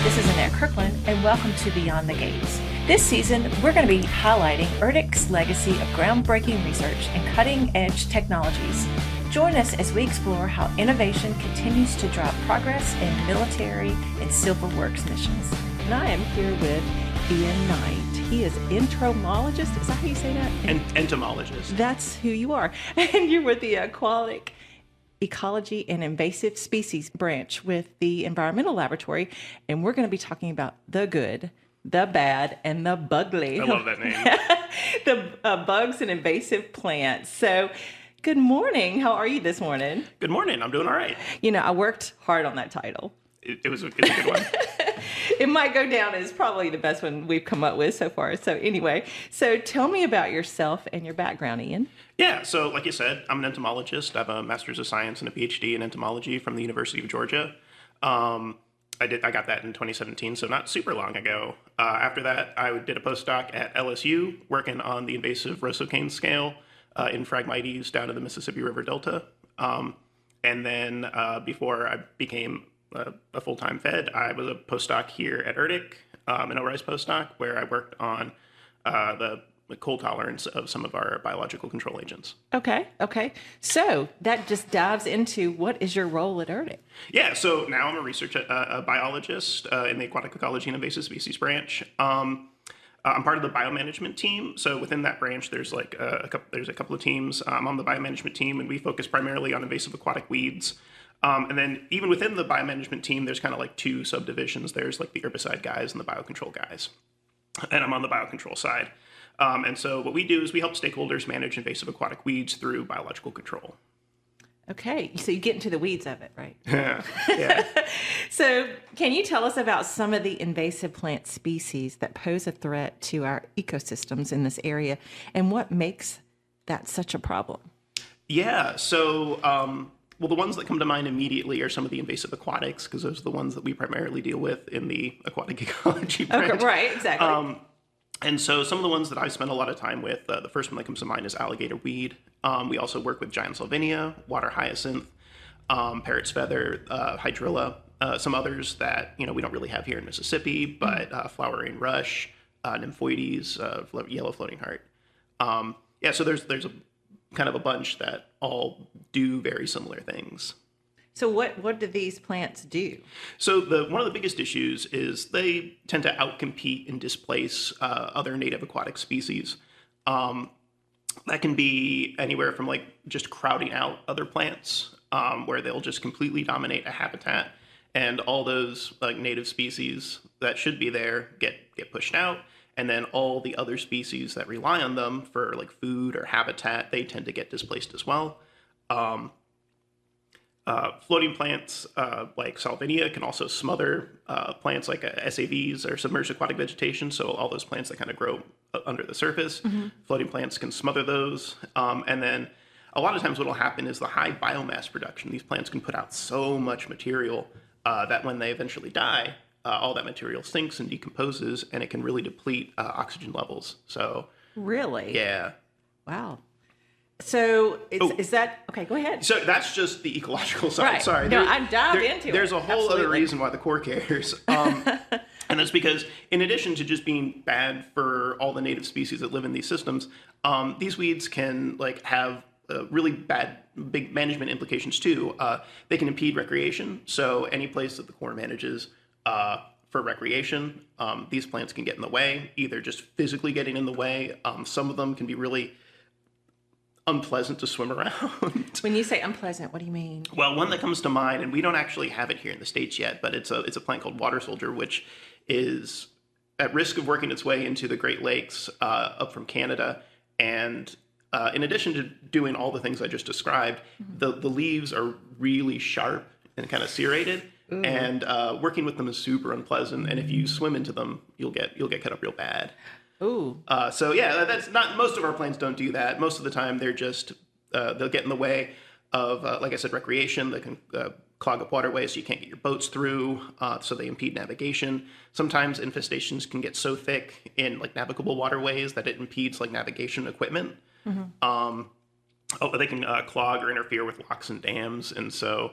This is Annette Kirkland, and welcome to Beyond the Gates. This season, we're going to be highlighting ERDIC's legacy of groundbreaking research and cutting-edge technologies. Join us as we explore how innovation continues to drive progress in military and civil works missions. And I am here with Ian Knight. He is entomologist. Is that how you say that? Entomologist. That's who you are. And you're with the Aquatic, Ecology, and Invasive Species branch with the Environmental Laboratory. And we're going to be talking about the good, the bad, and the bugly. I love that name. The bugs and invasive plants. So good morning. How are you this morning? Good morning. I'm doing all right. You know, I worked hard on that title. It's a good one. It might go down as probably the best one we've come up with so far. So anyway, so tell me about yourself and your background, Ian. Yeah, so like you said, I'm an entomologist. I have a Master's of Science and a PhD in entomology from the University of Georgia. I got that in 2017, so not super long ago. After that, I did a postdoc at LSU working on the invasive Rosocane scale in Phragmites down in the Mississippi River Delta. And then before I became a full-time Fed, I was a postdoc here at ERDIC, an ORISE postdoc, where I worked on the cold tolerance of some of our biological control agents. Okay. So that just dives into what is your role at ERDIC? Yeah, so now I'm a biologist in the Aquatic, Ecology, and Invasive Species branch. I'm part of the biomanagement team. So within that branch, there's a couple of teams. I'm on the biomanagement team, and we focus primarily on invasive aquatic weeds. And then even within the biomanagement team, there's kind of like two subdivisions. There's like the herbicide guys and the biocontrol guys. And I'm on the biocontrol side. And so what we do is we help stakeholders manage invasive aquatic weeds through biological control. Okay, so you get into the weeds of it, right? Yeah. So can you tell us about some of the invasive plant species that pose a threat to our ecosystems in this area, and what makes that such a problem? Yeah, so well, the ones that come to mind immediately are some of the invasive aquatics, because those are the ones that we primarily deal with in the aquatic ecology branch. Okay, right, exactly. And so some of the ones that I spend a lot of time with, the first one that comes to mind is alligator weed. We also work with giant salvinia, water hyacinth, parrot's feather, hydrilla, some others that we don't really have here in Mississippi, but flowering rush, nymphoides, yellow floating heart. So there's a kind of a bunch that all do very similar things. So what do these plants do? So one of the biggest issues is they tend to outcompete and displace other native aquatic species. That can be anywhere from like just crowding out other plants, where they'll just completely dominate a habitat, and all those like native species that should be there get pushed out. And then all the other species that rely on them for like food or habitat, they tend to get displaced as well. Floating plants like salvinia can also smother plants like SAVs or submerged aquatic vegetation. So all those plants that kind of grow under the surface, floating plants can smother those. And then a lot of times what will happen is the high biomass production. These plants can put out so much material that when they eventually die, all that material sinks and decomposes, and it can really deplete oxygen levels. So really? Yeah. Wow. So is that okay? Go ahead. So that's just the ecological side. Right. Sorry, No, I dived into it. There's a whole Absolutely. other reason why the Corps cares, and that's because in addition to just being bad for all the native species that live in these systems, these weeds can like have really big management implications too. They can impede recreation. So any place that the Corps manages for recreation, these plants can get in the way, either just physically getting in the way. Some of them can be really unpleasant to swim around. When you say unpleasant, what do you mean? Well, one that comes to mind, and we don't actually have it here in the States yet, but it's a plant called water soldier, which is at risk of working its way into the Great Lakes up from Canada. And in addition to doing all the things I just described, the leaves are really sharp and kind of serrated. Ooh. And working with them is super unpleasant. And if you swim into them, you'll get cut up real bad. Ooh. So yeah, that's not, most of our plants don't do that. Most of the time they're just, they'll get in the way of, like I said, recreation. They can clog up waterways so you can't get your boats through, so they impede navigation. Sometimes infestations can get so thick in like navigable waterways that it impedes like navigation equipment. They can clog or interfere with locks and dams. And so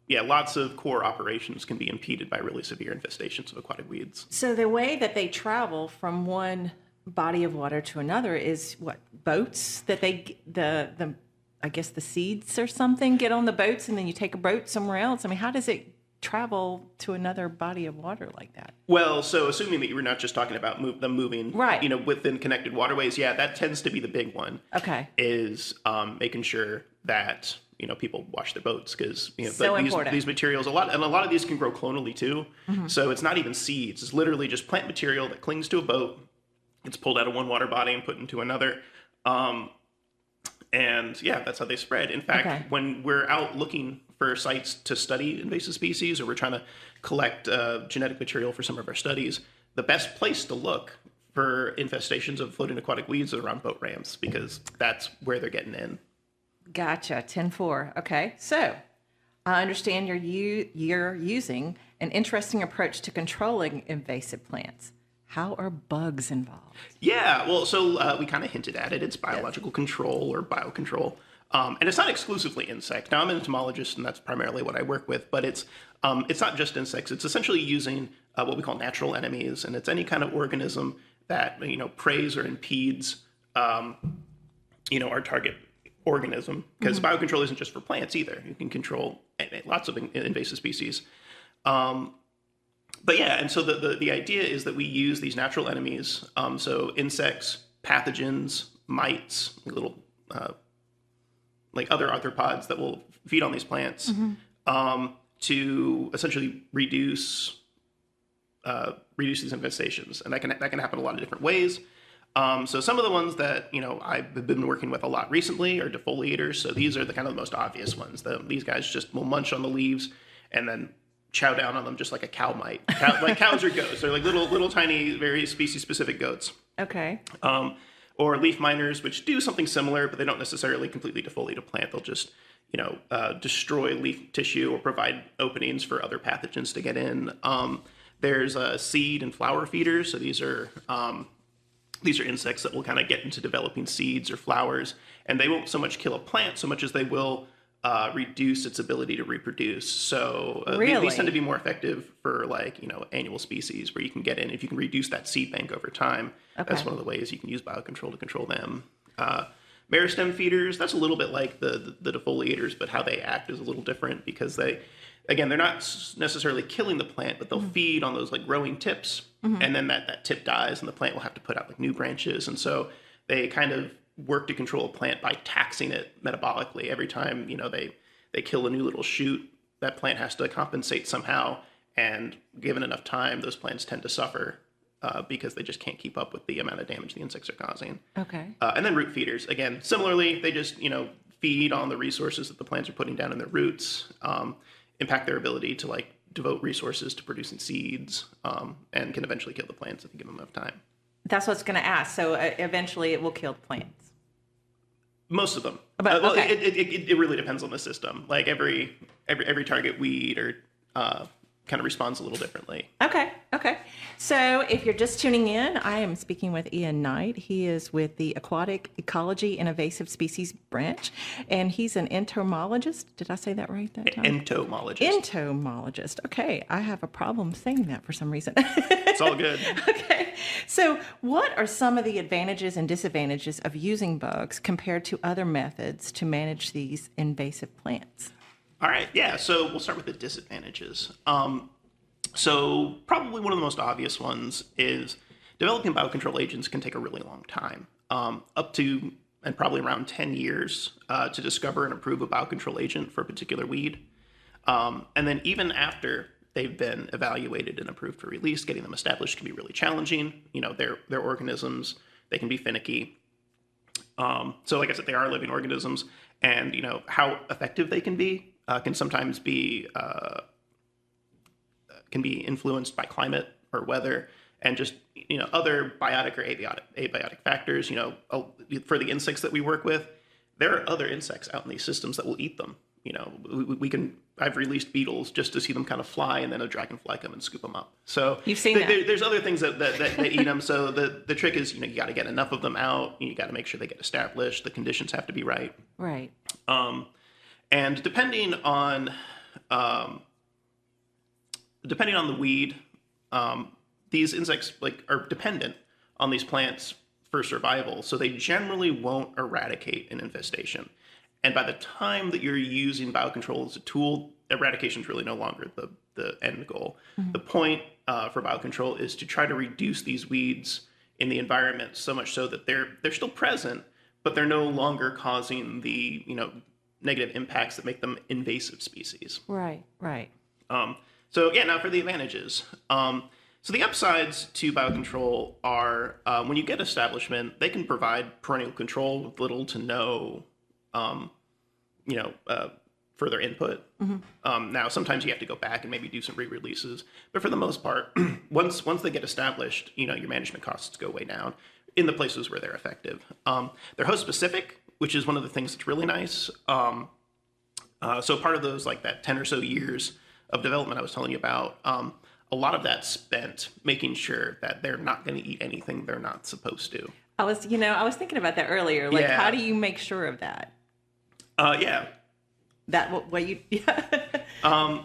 yeah, lots of core operations can be impeded by really severe infestations of aquatic weeds. So the way that they travel from one body of water to another is what, boats that the I guess the seeds or something get on the boats and then you take a boat somewhere else. I mean, how does it travel to another body of water like that? Well, so assuming that you were not just talking about them moving, right, within connected waterways, yeah, that tends to be the big one. Okay. Is making sure that people wash their boats, because these materials, a lot of these can grow clonally too. Mm-hmm. So it's not even seeds; it's literally just plant material that clings to a boat. It's pulled out of one water body and put into another. And yeah, that's how they spread. In fact, when we're out looking for sites to study invasive species, or we're trying to collect genetic material for some of our studies, the best place to look for infestations of floating aquatic weeds is around boat ramps, because that's where they're getting in. Gotcha. 10-4. Okay. So I understand you're using an interesting approach to controlling invasive plants. How are bugs involved? Yeah, well, so we kind of hinted at it. It's biological control or biocontrol. And it's not exclusively insect. Now, I'm an entomologist, and that's primarily what I work with. But it's not just insects. It's essentially using what we call natural enemies. And it's any kind of organism that, preys or impedes, our target organism. Because biocontrol isn't just for plants either. You can control lots of invasive species. But yeah, and so the idea is that we use these natural enemies, so insects, pathogens, mites, little like other arthropods that will feed on these plants, to essentially reduce these infestations, and that can happen a lot of different ways. So some of the ones that I've been working with a lot recently are defoliators. So these are the kind of the most obvious ones. These guys just will munch on the leaves and then chow down on them just like a cow might. Like cows or goats. They're like little tiny, very species-specific goats. Okay. Or leaf miners, which do something similar, but they don't necessarily completely defoliate a plant. They'll just, destroy leaf tissue or provide openings for other pathogens to get in. There's seed and flower feeders. So these are insects that will kind of get into developing seeds or flowers, and they won't so much kill a plant so much as they will reduce its ability to reproduce. So these tend to be more effective for annual species where you can get in. If you can reduce that seed bank over time, that's one of the ways you can use biocontrol to control them. Meristem feeders, that's a little bit like the defoliators, but how they act is a little different, because they're not necessarily killing the plant, but they'll feed on those growing tips, and then that tip dies and the plant will have to put out new branches. And so they kind of work to control a plant by taxing it metabolically. Every time they kill a new little shoot, that plant has to compensate somehow, and given enough time, those plants tend to suffer because they just can't keep up with the amount of damage the insects are causing. Okay. And then root feeders, again, similarly, they just feed on the resources that the plants are putting down in their roots, impact their ability to devote resources to producing seeds, and can eventually kill the plants if you give them enough time. That's what I was going to ask. So eventually it will kill the plants. Most of them. But, well, it really depends on the system. Like every target weed or kind of responds a little differently. Okay. So if you're just tuning in, I am speaking with Ian Knight. He is with the Aquatic, Ecology, and Invasive Species branch, and he's an entomologist. Did I say that right that time? Entomologist. Okay. I have a problem saying that for some reason. It's all good. Okay. So what are some of the advantages and disadvantages of using bugs compared to other methods to manage these invasive plants? All right, yeah, so we'll start with the disadvantages. So probably one of the most obvious ones is developing biocontrol agents can take a really long time, up to and probably around 10 years to discover and approve a biocontrol agent for a particular weed. And then even after they've been evaluated and approved for release, getting them established can be really challenging. They're organisms, they can be finicky. So like I said, they are living organisms, and how effective they can be can sometimes be influenced by climate or weather, and just other biotic or abiotic factors. For the insects that we work with, there are other insects out in these systems that will eat them. I've released beetles just to see them kind of fly, and then a dragonfly come and scoop them up. So you've seen that. There's other things that eat them. So the trick is, you got to get enough of them out. You got to make sure they get established. The conditions have to be right. Right. And depending on depending on the weed, these insects are dependent on these plants for survival, so they generally won't eradicate an infestation. And by the time that you're using biocontrol as a tool, eradication is really no longer the end goal. Mm-hmm. The point for biocontrol is to try to reduce these weeds in the environment so much so that they're still present, but they're no longer causing the negative impacts that make them invasive species. Right. So now for the advantages. So the upsides to biocontrol are when you get establishment, they can provide perennial control with little to no, further input. Mm-hmm. Now, sometimes you have to go back and maybe do some re-releases, but for the most part, once they get established, your management costs go way down in the places where they're effective. They're host specific, which is one of the things that's really nice. So part of those, like that 10 or so years of development I was telling you about, a lot of that's spent making sure that they're not going to eat anything they're not supposed to. I was thinking about that earlier. Like, how do you make sure of that? That what you?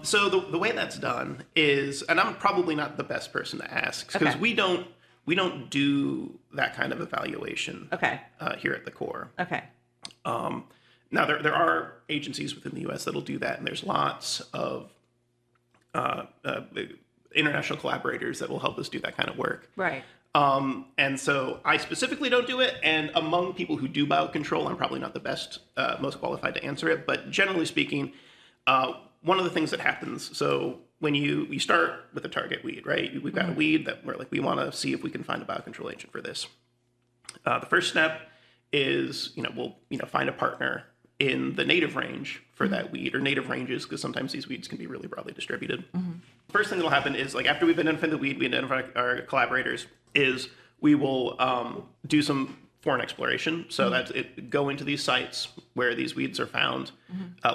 So the way that's done is, and I'm probably not the best person to ask because we don't do that kind of evaluation. Here at the Corps. Now there are agencies within the U.S. that'll do that, and there's lots of international collaborators that will help us do that kind of work. Right. And so I specifically don't do it. And among people who do biocontrol, I'm probably not the best, most qualified to answer it. But generally speaking, one of the things that happens, so when you start with a target weed, right? We've got a weed that we want to see if we can find a biocontrol agent for this. The first step is, we'll find a partner in the native range for that weed, or native ranges, because sometimes these weeds can be really broadly distributed. First thing that'll happen is, after we've identified the weed, we identify our collaborators, is we will do some foreign exploration. So that's it, go into these sites where these weeds are found,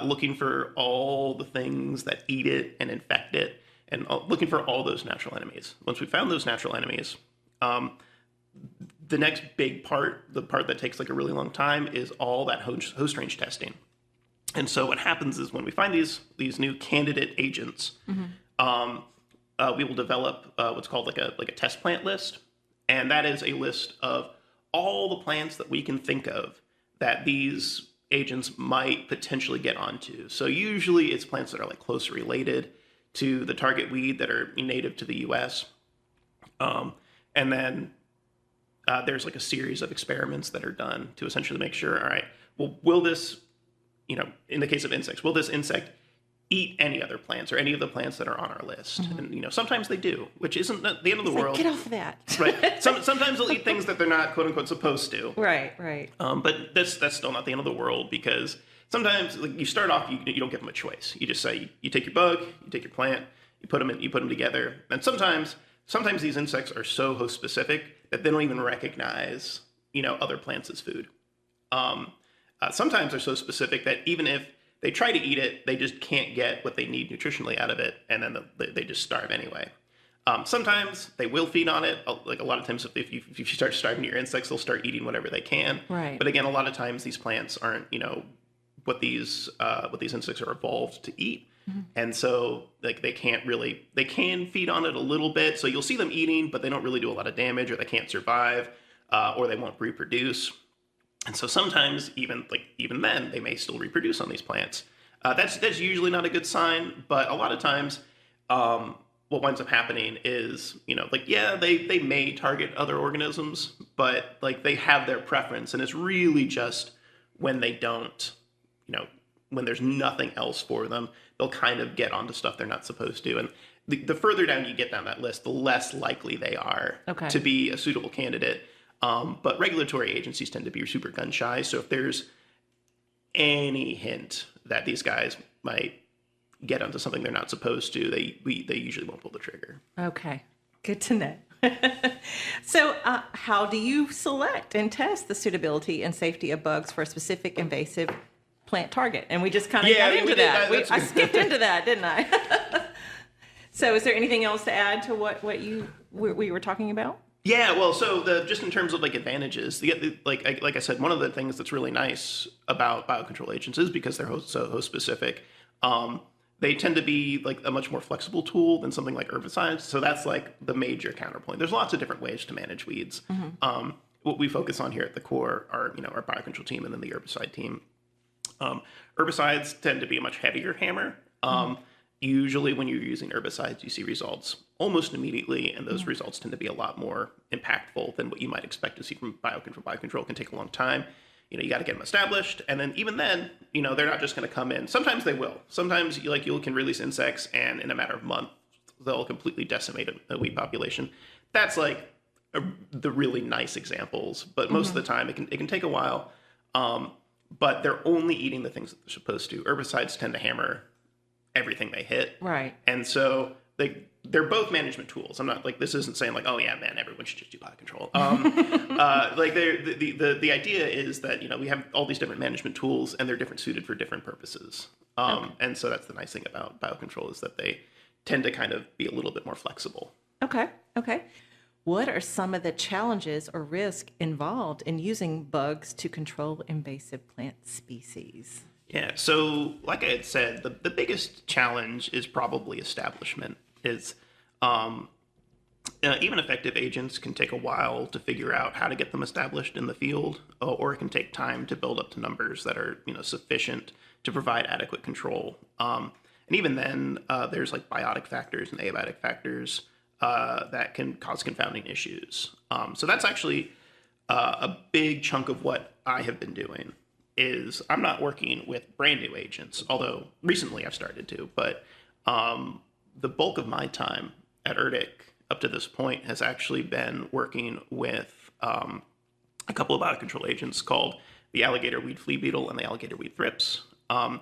looking for all the things that eat it and infect it, and looking for all those natural enemies. Once we've found those natural enemies, the next big part, the part that takes a really long time, is all that host range testing. And so what happens is when we find these new candidate agents, we will develop what's called like a test plant list. And that is a list of all the plants that we can think of that these agents might potentially get onto. So usually it's plants that are closely related to the target weed that are native to the U.S. And then there's a series of experiments that are done to essentially make sure, all right, well, will this, in the case of insects, will this insect eat any other plants or any of the plants that are on our list? And, sometimes they do, which isn't the end of the world. Get off of that. Right. Sometimes they'll eat things that they're not, quote unquote, supposed to. Right. But that's still not the end of the world, because sometimes you start off, you don't give them a choice. You just say, you take your bug, you take your plant, you put them together. And sometimes these insects are so host specific that they don't even recognize, other plants as food. Sometimes they're so specific that even if they try to eat it, they just can't get what they need nutritionally out of it, and then they just starve anyway. Sometimes they will feed on it. A lot of times, if you start starving your insects, they'll start eating whatever they can. Right. But again, a lot of times these plants aren't, what these insects are evolved to eat. And so they can feed on it a little bit. So you'll see them eating, but they don't really do a lot of damage, or they can't survive, or they won't reproduce. And so sometimes even then they may still reproduce on these plants. That's usually not a good sign, but a lot of times what winds up happening is, they may target other organisms, but they have their preference, and it's really just when they don't, when there's nothing else for them, they'll kind of get onto stuff they're not supposed to. And the further down you get down that list, the less likely they are to be a suitable candidate. But regulatory agencies tend to be super gun shy. So if there's any hint that these guys might get onto something they're not supposed to, they usually won't pull the trigger. Okay, good to know. So how do you select and test the suitability and safety of bugs for a specific invasive plant target? And we just kind of got into that. I skipped into that, didn't I? So is there anything else to add to what we were talking about? Yeah, well, so just in terms of advantages, like I said, one of the things that's really nice about biocontrol agents is because they're so host specific. they tend to be like a much more flexible tool than something like herbicides. So that's like the major counterpoint. There's lots of different ways to manage weeds. What we focus on here at the core are, our biocontrol team and then the herbicide team. Herbicides tend to be a much heavier hammer. Usually when you're using herbicides, you see results almost immediately, and those results tend to be a lot more impactful than what you might expect to see from biocontrol. Biocontrol can take a long time. You got to get them established, and then even then, they're not just going to come in. Sometimes they will. Sometimes you can release insects, and in a matter of months, they'll completely decimate a weed population. That's like the really nice examples, but most of the time it can take a while. But they're only eating the things that they're supposed to. Herbicides tend to hammer everything they hit, Right. and so they're both management tools. I'm not like, this isn't saying like, oh yeah, man, everyone should just do biocontrol. The idea is that, we have all these different management tools and they're different suited for different purposes. And so that's the nice thing about biocontrol is that they tend to kind of be a little bit more flexible. Okay. What are some of the challenges or risk involved in using bugs to control invasive plant species? Yeah, so like I had said, the biggest challenge is probably establishment. Even effective agents can take a while to figure out how to get them established in the field, or it can take time to build up to numbers that are sufficient to provide adequate control. And even then, there's like biotic factors and abiotic factors that can cause confounding issues. So that's actually a big chunk of what I have been doing. Is I'm not working with brand new agents, although recently I've started to, but the bulk of my time at ERDIC up to this point has actually been working with a couple of biocontrol agents called the alligator weed flea beetle and the alligator weed thrips. And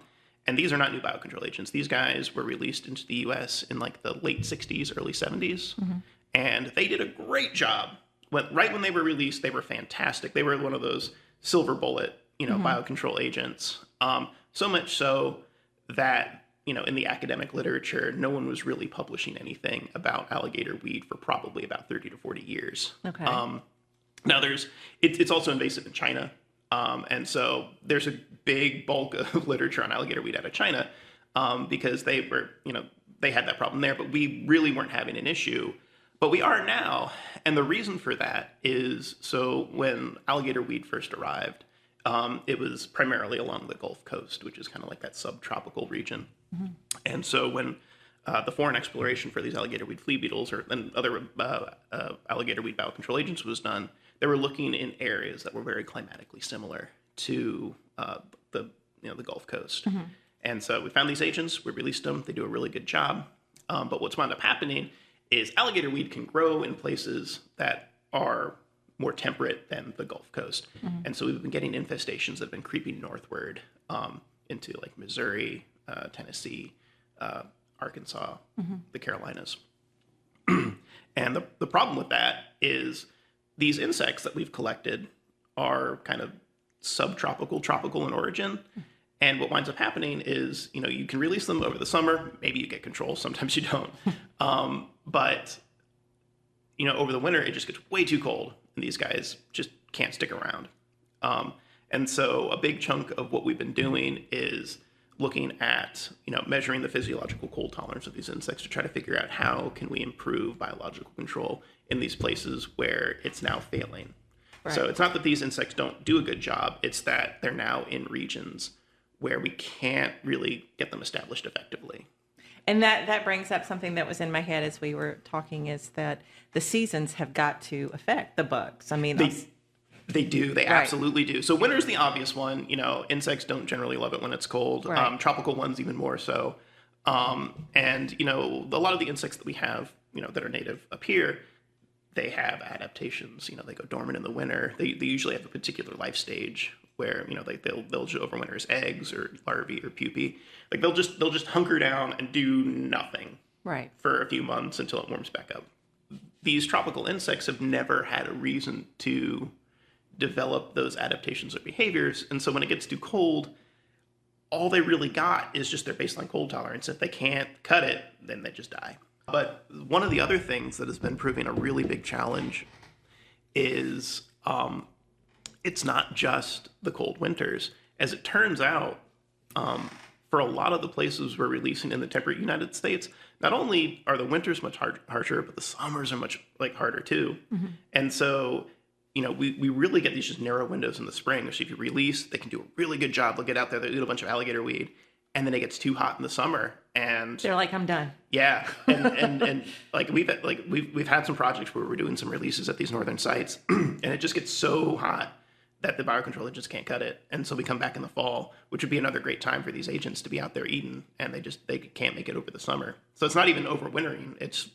these are not new biocontrol agents. These guys were released into the U.S. in like the late 60s, early 70s. And they did a great job. Right when they were released, they were fantastic. They were one of those silver bullet biocontrol agents. So much so that, in the academic literature, no one was really publishing anything about alligator weed for probably about 30 to 40 years. Okay. Now it's also invasive in China. And so there's a big bulk of literature on alligator weed out of China, because they were, they had that problem there, but we really weren't having an issue. But we are now. And the reason for that is, so when alligator weed first arrived, it was primarily along the Gulf Coast, which is kind of like that subtropical region. And so when the foreign exploration for these alligator weed flea beetles and other alligator weed biocontrol agents was done, they were looking in areas that were very climatically similar to the Gulf Coast. And so we found these agents, we released them, they do a really good job. But what's wound up happening is alligator weed can grow in places that are more temperate than the Gulf Coast. And so we've been getting infestations that have been creeping northward into like Missouri, Tennessee, Arkansas, the Carolinas. And the problem with that is these insects that we've collected are kind of subtropical, tropical in origin. And what winds up happening is, you can release them over the summer. Maybe you get control. Sometimes you don't. But, over the winter, it just gets way too cold. And these guys just can't stick around. And so a big chunk of what we've been doing is looking at, measuring the physiological cold tolerance of these insects to try to figure out how can we improve biological control in these places where it's now failing. Right. So it's not that these insects don't do a good job. It's that they're now in regions where we can't really get them established effectively. And that brings up something that was in my head as we were talking, is that the seasons have got to affect the bugs. I mean, they do. They absolutely do. So winter's the obvious one. Insects don't generally love it when it's cold. Right. Tropical ones even more so. And, a lot of the insects that we have, that are native up here, they have adaptations. They go dormant in the winter. They usually have a particular life stage where, they'll overwinter as eggs or larvae or pupae. Like they'll just hunker down and do nothing for a few months until it warms back up. These tropical insects have never had a reason to develop those adaptations or behaviors. And so when it gets too cold, all they really got is just their baseline cold tolerance. If they can't cut it, then they just die. But one of the other things that has been proving a really big challenge is it's not just the cold winters. As it turns out, for a lot of the places we're releasing in the temperate United States, not only are the winters much harsher, but the summers are much harder too. And so, we really get these just narrow windows in the spring. So if you release, they can do a really good job. They'll get out there, they'll eat a bunch of alligator weed, and then it gets too hot in the summer, and They're like, I'm done. yeah, and we've had some projects where we're doing some releases at these northern sites, and it just gets so hot that the biocontrol agents can't cut it, and so we come back in the fall, which would be another great time for these agents to be out there eating, and they can't make it over the summer. So it's not even overwintering. It's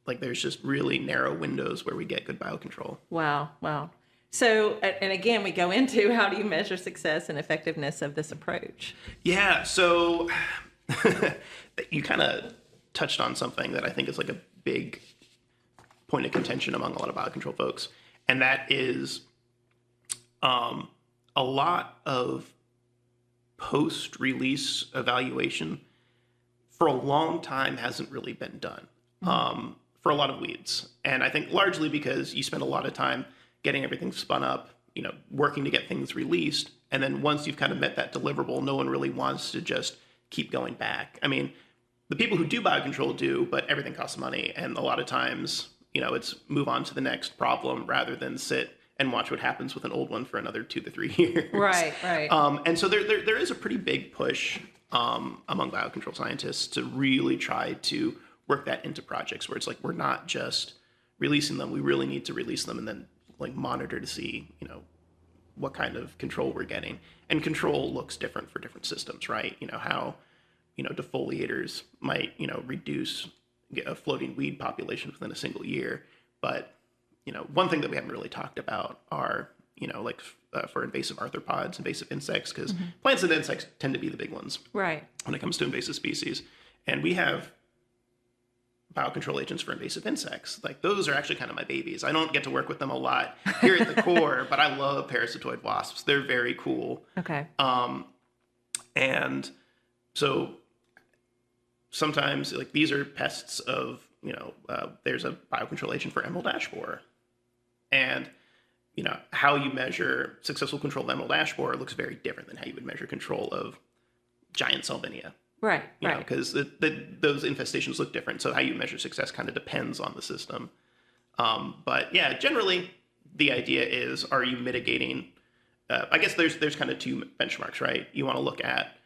like there's just really narrow windows where we get good biocontrol. Wow. So, and again, we go into how do you measure success and effectiveness of this approach? Yeah, so you kind of touched on something that I think is like a big point of contention among a lot of biocontrol folks, and that is a lot of post-release evaluation for a long time hasn't really been done for a lot of weeds. And I think largely because you spend a lot of time getting everything spun up, working to get things released. And then once you've kind of met that deliverable, no one really wants to just keep going back. I mean, the people who do biocontrol do, but everything costs money. And a lot of times, it's move on to the next problem rather than sit and watch what happens with an old one for another 2 to 3 years. Right. And so there is a pretty big push among biocontrol scientists to really try to work that into projects where it's like we're not just releasing them, we really need to release them and then monitor to see, what kind of control we're getting. And control looks different for different systems, right? How, defoliators might, reduce a floating weed population within a single year. But, one thing that we haven't really talked about are, for invasive arthropods, invasive insects, because plants and insects tend to be the big ones. Right. When it comes to invasive species. And we have biocontrol agents for invasive insects. Those are actually kind of my babies. I don't get to work with them a lot here at the core, but I love parasitoid wasps. They're very cool. Okay. And so sometimes these are pests of, there's a biocontrol agent for emerald ash borer. And, how you measure successful control of emerald ash borer looks very different than how you would measure control of giant salvinia. Right. Because those infestations look different. So how you measure success kind of depends on the system. But yeah, generally the idea is, are you mitigating? I guess there's kind of two benchmarks, right? You want to look at,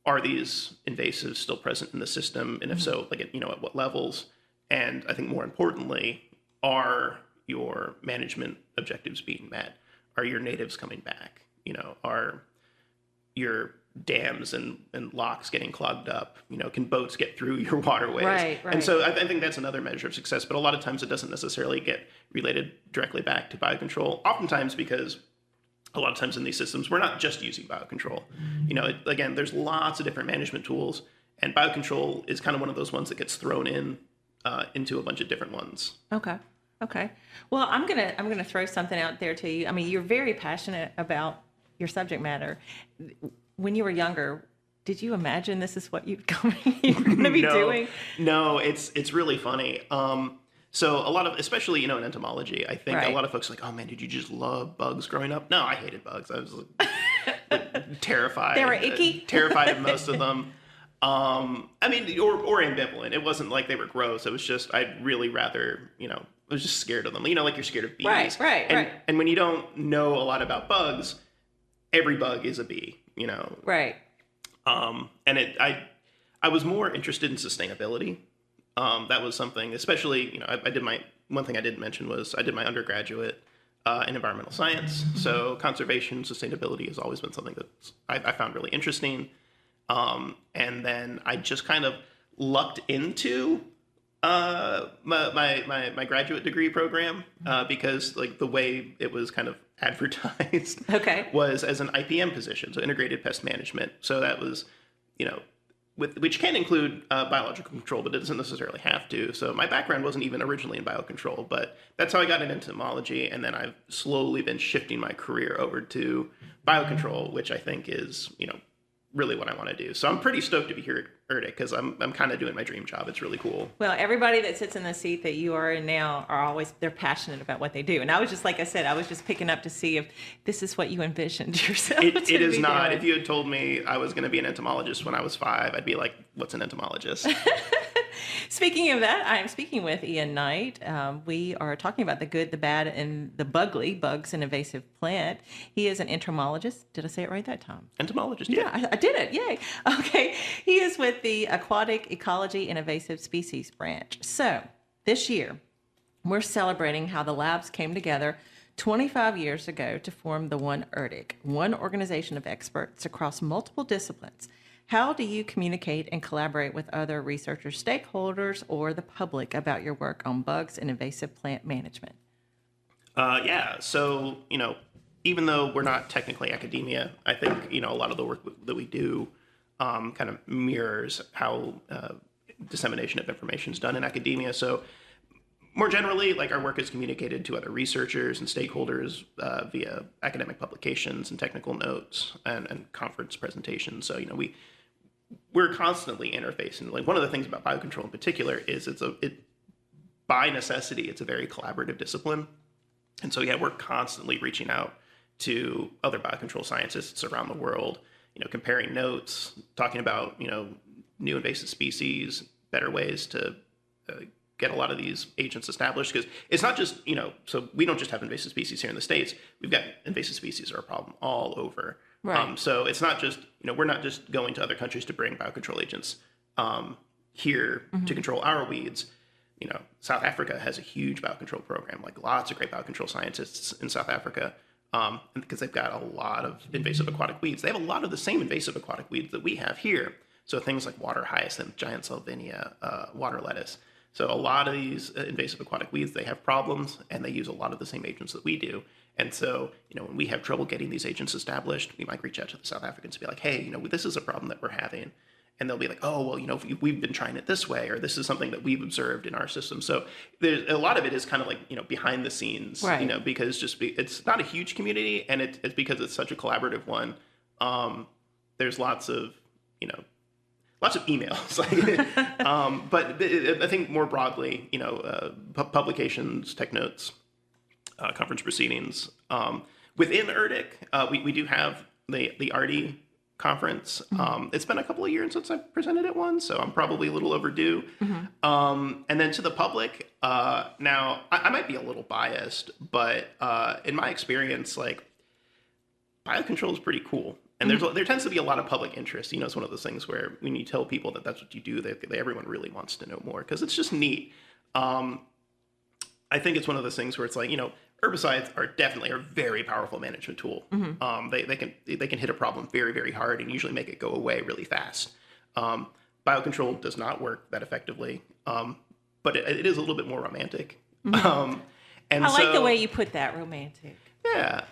are these invasives still present in the system? And if so, at what levels? And I think more importantly, are your management objectives being met? Are your natives coming back? Are your dams and locks getting clogged up? Can boats get through your waterways? Right. And so I think that's another measure of success, but a lot of times it doesn't necessarily get related directly back to biocontrol, oftentimes because a lot of times in these systems, we're not just using biocontrol. Again, there's lots of different management tools, and biocontrol is kind of one of those ones that gets thrown into a bunch of different ones. Okay. Well, I'm gonna throw something out there to you. I mean, you're very passionate about your subject matter. When you were younger, did you imagine this is what you were going to be doing? No, it's really funny. So a lot of, especially, in entomology, I think a lot of folks are like, oh man, did you just love bugs growing up? No, I hated bugs. I was terrified. They were icky? Terrified of most of them. Or ambivalent. It wasn't like they were gross. It was just, I'd really rather, I was just scared of them. Like you're scared of bees. Right. And when you don't know a lot about bugs, every bug is a bee, Right. And I was more interested in sustainability. That was something, especially, one thing I didn't mention was I did my undergraduate in environmental science. So conservation, sustainability has always been something that I found really interesting. And then I just kind of lucked into my graduate degree program because the way it was kind of advertised was as an IPM position, so integrated pest management. So that was, which can include biological control, but it doesn't necessarily have to. So my background wasn't even originally in biocontrol, but that's how I got into entomology. And then I've slowly been shifting my career over to biocontrol, which I think is, really what I want to do. So I'm pretty stoked to be here at Erdic because I'm kind of doing my dream job. It's really cool. Well, everybody that sits in the seat that you are in now they're passionate about what they do. And I was just, like I said, I was just picking up to see if this is what you envisioned yourself. It is not. Doing. If you had told me I was going to be an entomologist when I was 5, I'd be like, what's an entomologist? Speaking of that, I am speaking with Ian Knight. We are talking about the good, the bad, and the bugly, bugs and invasive plant. He is an entomologist. Did I say it right that time? Entomologist, Yeah, I did it. Yay. Okay. He is with the Aquatic, Ecology, and Invasive Species branch. So this year, we're celebrating how the labs came together 25 years ago to form the One Erdic, one organization of experts across multiple disciplines. How do you communicate and collaborate with other researchers, stakeholders, or the public about your work on bugs and invasive plant management? So, even though we're not technically academia, I think, a lot of the work that we do kind of mirrors how dissemination of information is done in academia. So more generally, like our work is communicated to other researchers and stakeholders via academic publications and technical notes and conference presentations. So, we're constantly interfacing. Like one of the things about biocontrol in particular is by necessity, it's a very collaborative discipline. And so, we're constantly reaching out to other biocontrol scientists around the world, comparing notes, talking about, new invasive species, better ways to get a lot of these agents established. Because it's not just, so we don't just have invasive species here in the States. We've got invasive species are a problem all over. Right. So it's not just, we're not just going to other countries to bring biocontrol agents here to control our weeds. South Africa has a huge biocontrol program, like lots of great biocontrol scientists in South Africa, because they've got a lot of invasive aquatic weeds. They have a lot of the same invasive aquatic weeds that we have here. So things like water hyacinth, giant salvinia, water lettuce. So a lot of these invasive aquatic weeds, they have problems, and they use a lot of the same agents that we do. And so, when we have trouble getting these agents established, we might reach out to the South Africans and be like, hey, this is a problem that we're having. And they'll be like, oh, well, we've been trying it this way, or this is something that we've observed in our system. So there's a lot of it is kind of like, behind the scenes, right. Because it's not a huge community, and it's because it's such a collaborative one. There's lots of emails, but I think more broadly, publications, tech notes, conference proceedings. Within Erdic, we do have the RD conference. It's been a couple of years since I've presented at one, so I'm probably a little overdue. And then to the public, now I might be a little biased, but in my experience, like biocontrol is pretty cool. And there tends to be a lot of public interest. It's one of those things where when you tell people that that's what you do, everyone really wants to know more because it's just neat. I think it's one of those things where it's like, herbicides are definitely a very powerful management tool. They can hit a problem very, very hard and usually make it go away really fast. Biocontrol does not work that effectively, but it is a little bit more romantic. And I like the way you put that, romantic. Yeah.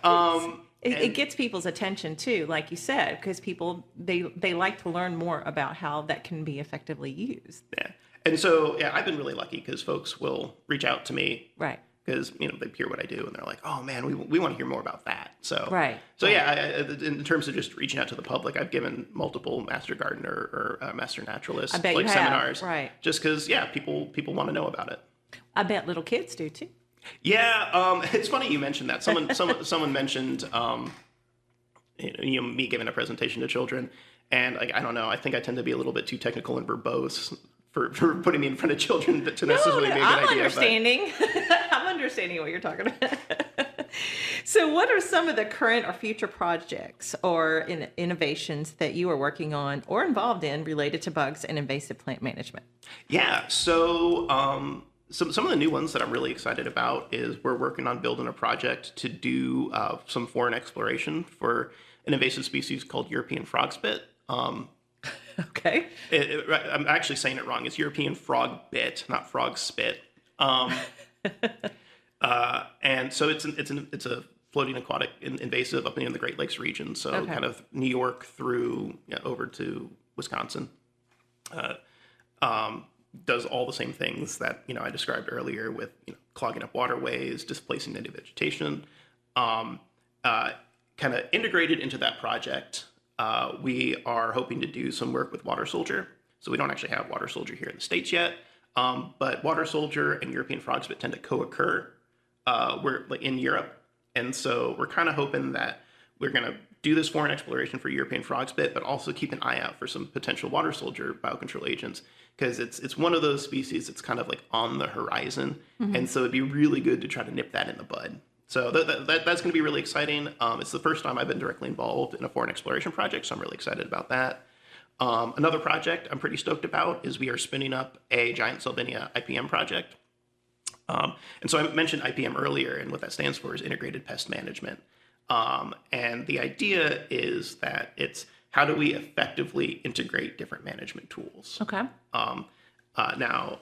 It gets people's attention too, like you said, because people they like to learn more about how that can be effectively used. Yeah, and so I've been really lucky because folks will reach out to me, right? Because they hear what I do and they're like, oh man, we want to hear more about that. So right. So in terms of just reaching out to the public, I've given multiple master gardener or master naturalist seminars, right? Just because people want to know about it. I bet little kids do too. Yeah, it's funny you mentioned that. Someone mentioned me giving a presentation to children, and I don't know. I think I tend to be a little bit too technical and verbose for putting me in front of children to necessarily be a good idea. I'm understanding what you're talking about. So, what are some of the current or future projects or innovations that you are working on or involved in related to bugs and invasive plant management? Yeah. So. Some of the new ones that I'm really excited about is we're working on building a project to do some foreign exploration for an invasive species called European frog spit. Okay. I'm actually saying it wrong. It's European frog bit, not frog spit. And so it's a floating aquatic invasive up in the Great Lakes region. So kind of New York through over to Wisconsin. Does all the same things that I described earlier with clogging up waterways, displacing native vegetation. Kind of integrated into that project We are hoping to do some work with water soldier. So we don't actually have water soldier here in the States yet, but water soldier and European frogspit tend to co-occur we're like in Europe. And so we're kind of hoping that we're going to do this foreign exploration for European frogspit, but also keep an eye out for some potential water soldier biocontrol agents, because it's one of those species that's kind of like on the horizon. And so it'd be really good to try to nip that in the bud. So that's going to be really exciting. It's the first time I've been directly involved in a foreign exploration project, so I'm really excited about that. Another project I'm pretty stoked about is we are spinning up a giant Salvinia IPM project. And so I mentioned IPM earlier, and what that stands for is Integrated Pest Management. And the idea is that it's how do we effectively integrate different management tools? Okay. Now,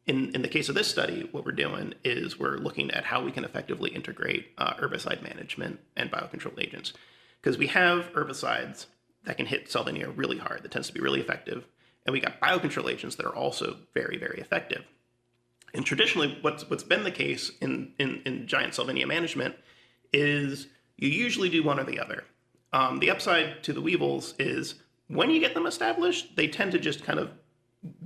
in the case of this study, what we're doing is we're looking at how we can effectively integrate herbicide management and biocontrol agents. Because we have herbicides that can hit Salvinia really hard, that tends to be really effective. And we got biocontrol agents that are also very, very effective. And traditionally, what's been the case in giant Salvinia management is you usually do one or the other. The upside to the weevils is when you get them established, they tend to just kind of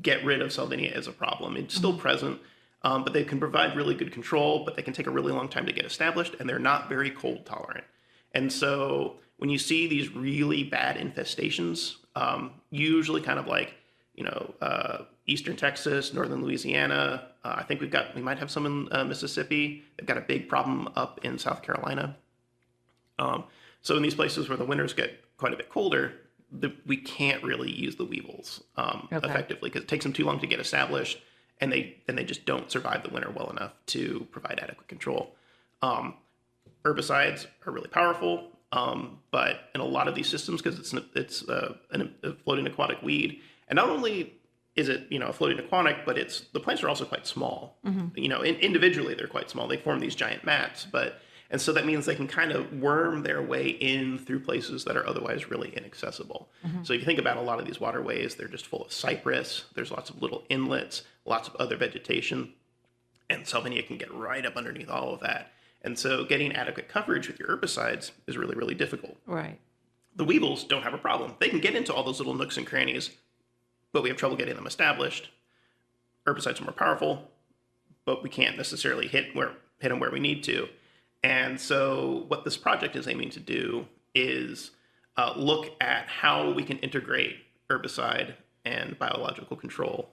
get rid of Salvinia as a problem. It's still present, but they can provide really good control, but they can take a really long time to get established, and they're not very cold tolerant. And so when you see these really bad infestations, usually kind of like, Eastern Texas, Northern Louisiana, I think we might have some in Mississippi. They've got a big problem up in South Carolina. So in these places where the winters get quite a bit colder, we can't really use the weevils effectively, because it takes them too long to get established, and they just don't survive the winter well enough to provide adequate control. Herbicides are really powerful, but in a lot of these systems, because it's a floating aquatic weed, and not only is it a floating aquatic, but the plants are also quite small. Individually they're quite small. They form these giant mats, and so that means they can kind of worm their way in through places that are otherwise really inaccessible. So if you think about a lot of these waterways, they're just full of cypress. There's lots of little inlets, lots of other vegetation, and Salvinia can get right up underneath all of that. And so getting adequate coverage with your herbicides is really, really difficult. Right. The weevils don't have a problem. They can get into all those little nooks and crannies, but we have trouble getting them established. Herbicides are more powerful, but we can't necessarily hit them where we need to. And so what this project is aiming to do is look at how we can integrate herbicide and biological control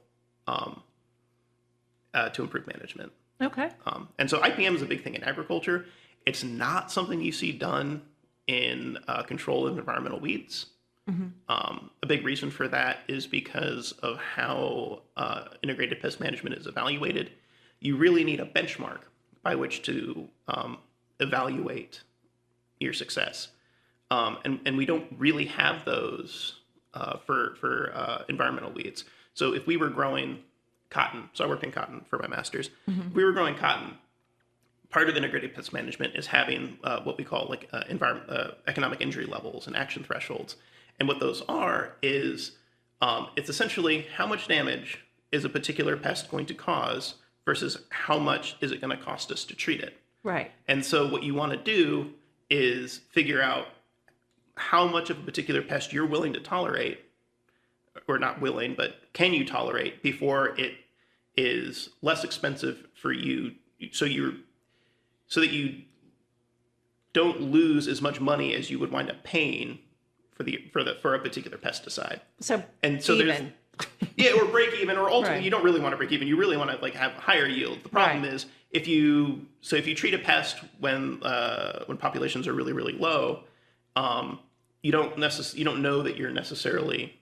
to improve management. Okay. And so IPM is a big thing in agriculture. It's not something you see done in control of environmental weeds. A big reason for that is because of how integrated pest management is evaluated. You really need a benchmark by which to evaluate your success. And we don't really have those for environmental weeds. So if we were growing cotton, so I worked in cotton for my master's, if we were growing cotton, part of integrated pest management is having what we call like economic injury levels and action thresholds. And what those are is it's essentially how much damage is a particular pest going to cause versus how much is it going to cost us to treat it. Right. And so what you want to do is figure out how much of a particular pest you're willing to tolerate, or not willing, but can you tolerate before it is less expensive for you, so that you don't lose as much money as you would wind up paying for a particular pesticide. So even. Or break even, or ultimately Right. You don't really want to break even. You really want to like have higher yield. The problem is if you treat a pest when populations are really, really low, you don't know that you're necessarily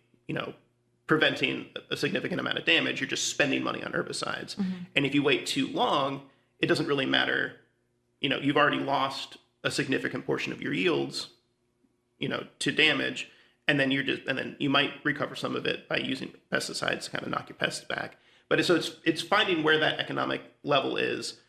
preventing a significant amount of damage. You're just spending money on herbicides. And if you wait too long, it doesn't really matter. You've already lost a significant portion of your yields, to damage, and then you might recover some of it by using pesticides to kind of knock your pests back. But it's finding where that economic level is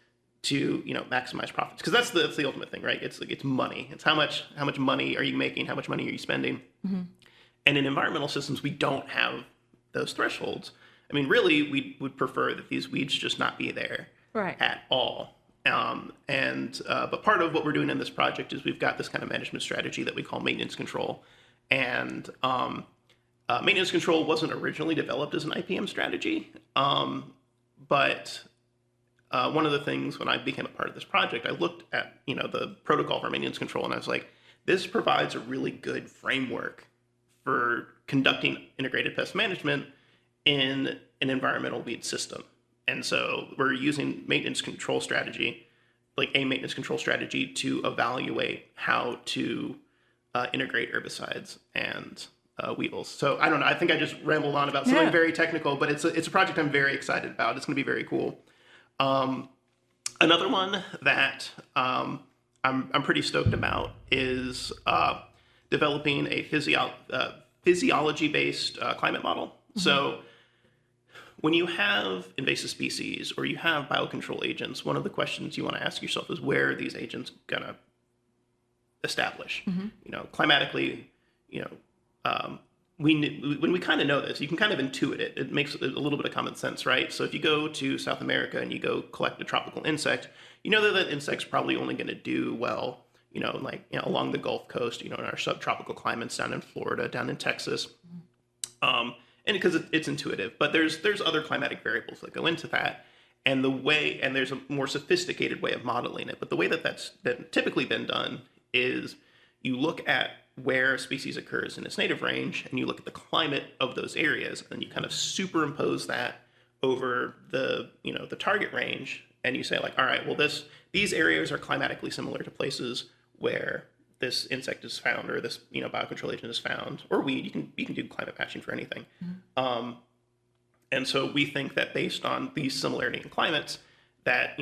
to maximize profits, because that's the ultimate thing, right? It's money. It's how much money are you making? How much money are you spending? And in environmental systems, we don't have those thresholds. I mean, really, we would prefer that these weeds just not be there at all. But part of what we're doing in this project is we've got this kind of management strategy that we call maintenance control. And maintenance control wasn't originally developed as an IPM strategy, but one of the things when I became a part of this project, I looked at the protocol for maintenance control, and I was like, this provides a really good framework for conducting integrated pest management in an environmental weed system. And so we're using maintenance control strategy, like a maintenance control strategy, to evaluate how to integrate herbicides and weevils. So I don't know. I think I just rambled on about something very technical, but it's a project I'm very excited about. It's going to be very cool. Another one that I'm pretty stoked about is developing a physiology-based climate model. Mm-hmm. So when you have invasive species or you have biocontrol agents, one of the questions you want to ask yourself is, where are these agents going to establish? Mm-hmm. Climatically, when we kind of know this, you can kind of intuit it. It makes a little bit of common sense, right? So if you go to South America and you go collect a tropical insect, you know that insect's probably only going to do well, along the Gulf Coast, in our subtropical climates down in Florida, down in Texas. And because it's intuitive, but there's other climatic variables that go into that. And there's a more sophisticated way of modeling it. But the way that's typically been done is you look at where a species occurs in its native range, and you look at the climate of those areas, and you kind of superimpose that over the target range, and you say, like, all right, well, these areas are climatically similar to places where this insect is found, or this biocontrol agent is found, or weed. You can do climate patching for anything. Mm-hmm. And so we think that based on these similarity in climates, that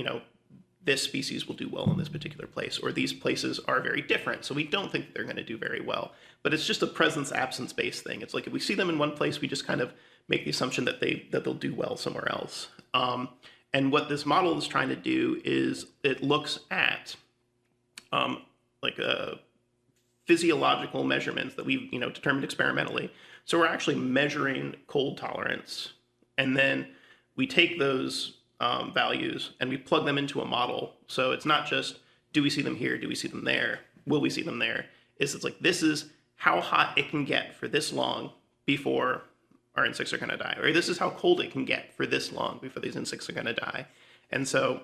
this species will do well in this particular place, or these places are very different, so we don't think that they're going to do very well. But it's just a presence-absence based thing. It's like if we see them in one place, we just kind of make the assumption that they'll do well somewhere else. And what this model is trying to do is it looks at physiological measurements that we've determined experimentally. So we're actually measuring cold tolerance, and then we take those values and we plug them into a model. So it's not just, do we see them here? Do we see them there? Will we see them there? It's like, this is how hot it can get for this long before our insects are going to die. Or this is how cold it can get for this long before these insects are going to die. And so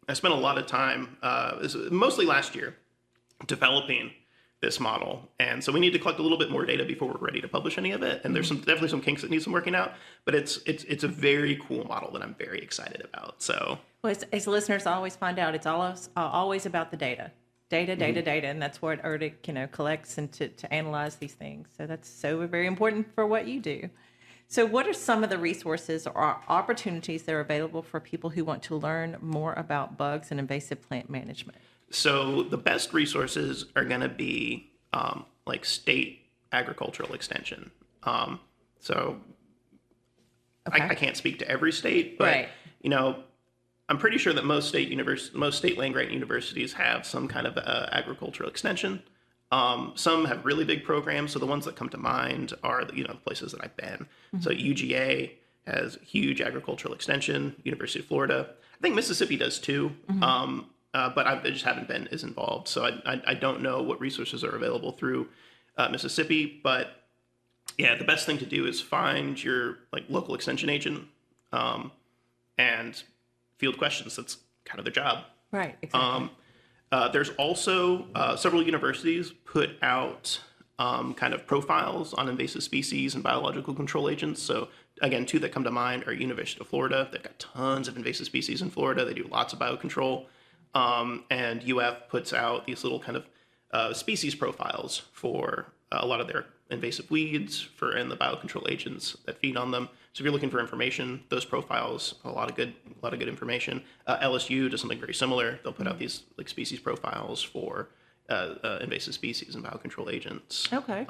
I spent a lot of time, mostly last year, developing this model. And so we need to collect a little bit more data before we're ready to publish any of it. And there's definitely some kinks that need some working out, but it's a very cool model that I'm very excited about. So, well, as listeners always find out, it's always about the data, and that's what ERDIC collects and to analyze these things. So that's so very important for what you do. So what are some of the resources or opportunities that are available for people who want to learn more about bugs and invasive plant management? So the best resources are going to be like state agricultural extension. So okay. I can't speak to every state, but right. I'm pretty sure that most state land grant universities have some kind of agricultural extension. Some have really big programs. So the ones that come to mind are the places that I've been. Mm-hmm. So UGA has huge agricultural extension. University of Florida, I think Mississippi does too. Mm-hmm. But I just haven't been as involved. So I don't know what resources are available through Mississippi. But yeah, the best thing to do is find your local extension agent and field questions. That's kind of their job. Right, exactly. There's also several universities put out kind of profiles on invasive species and biological control agents. So again, two that come to mind are University of Florida. They've got tons of invasive species in Florida. They do lots of biocontrol. And UF puts out these little kind of species profiles for a lot of their invasive weeds and the biocontrol agents that feed on them. So if you're looking for information, those profiles, a lot of good information. LSU does something very similar. They'll put out these species profiles for invasive species and biocontrol agents. Okay.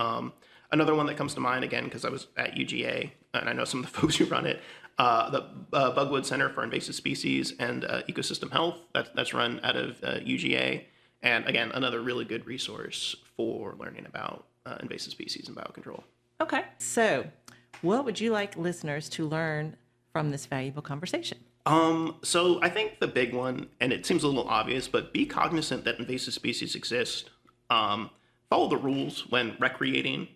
Another one that comes to mind, again, because I was at UGA, and I know some of the folks who run it, the Bugwood Center for Invasive Species and Ecosystem Health, that's run out of UGA. And again, another really good resource for learning about invasive species and biocontrol. Okay. So what would you like listeners to learn from this valuable conversation? So I think the big one, and it seems a little obvious, but be cognizant that invasive species exist. Follow the rules when recreating.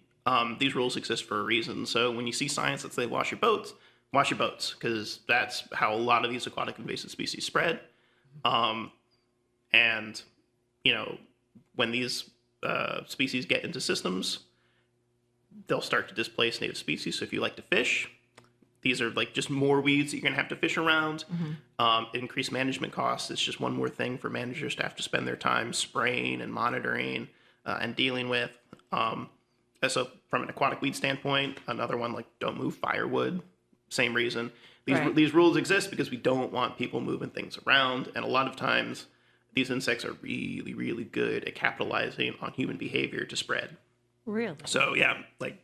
These rules exist for a reason. So when you see signs that say wash your boats, because that's how a lot of these aquatic invasive species spread. And, when these species get into systems, they'll start to displace native species. So if you like to fish, these are like just more weeds that you're going to have to fish around. Increased management costs. It's just one more thing for managers to have to spend their time spraying and monitoring and dealing with. So from an aquatic weed standpoint, another one, like don't move firewood. Same reason. These rules exist because we don't want people moving things around. And a lot of times these insects are really, really good at capitalizing on human behavior to spread. Really? So yeah, like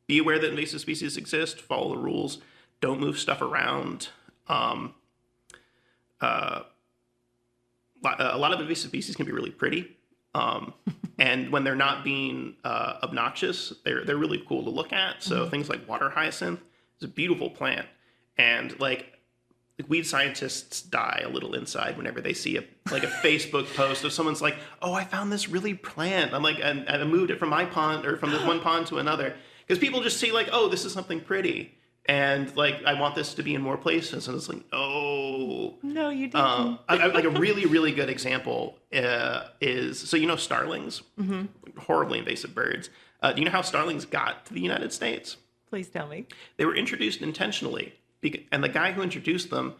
be aware that invasive species exist, follow the rules, don't move stuff around. A lot of invasive species can be really pretty. And when they're not being obnoxious, they're really cool to look at. So things like water hyacinth is a beautiful plant. And like weed scientists die a little inside whenever they see a Facebook post of someone's like, oh, I found this really plant. I'm like, and I moved it from my pond or from this one pond to another. Because people just see like, oh, this is something pretty. And like, I want this to be in more places. And it's like, oh. No, you didn't. Like a really, really good example is, so starlings, horribly invasive birds. Do you know how starlings got to the United States? Please tell me. They were introduced intentionally. And the guy who introduced them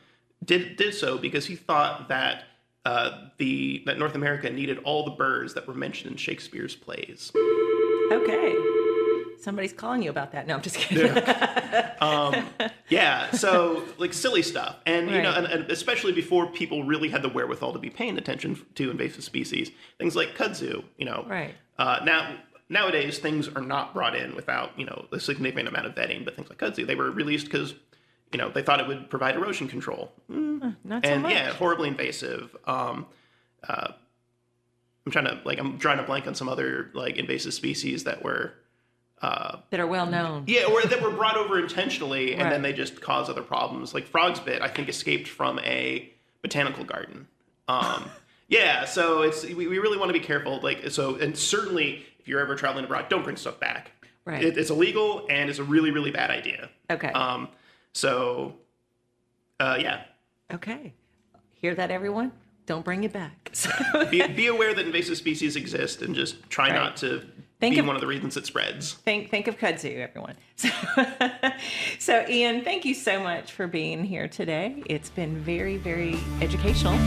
did so because he thought that that North America needed all the birds that were mentioned in Shakespeare's plays. Okay. Somebody's calling you about that. No, I'm just kidding. Yeah, so like silly stuff. And, Right. And especially before people really had the wherewithal to be paying attention to invasive species, things like kudzu, Right. Nowadays, things are not brought in without, a significant amount of vetting, but things like kudzu, they were released because, they thought it would provide erosion control. Not so And much. yeah, horribly invasive. I'm drawing a blank on some other like invasive species that were That are well known. yeah, or that were brought over intentionally and Right. then they just cause other problems. Like frog's bit, I think escaped from a botanical garden. Yeah, so we really want to be careful. And certainly if you're ever traveling abroad, don't bring stuff back. Right. It's illegal and it's a really, really bad idea. Okay. Yeah. Okay. Hear that, everyone? Don't bring it back. So, Be aware that invasive species exist and just try Right. not to Think be of- one of the reasons it spreads. think of kudzu, everyone. So, Ian, thank you so much for being here today. It's been very, very educational.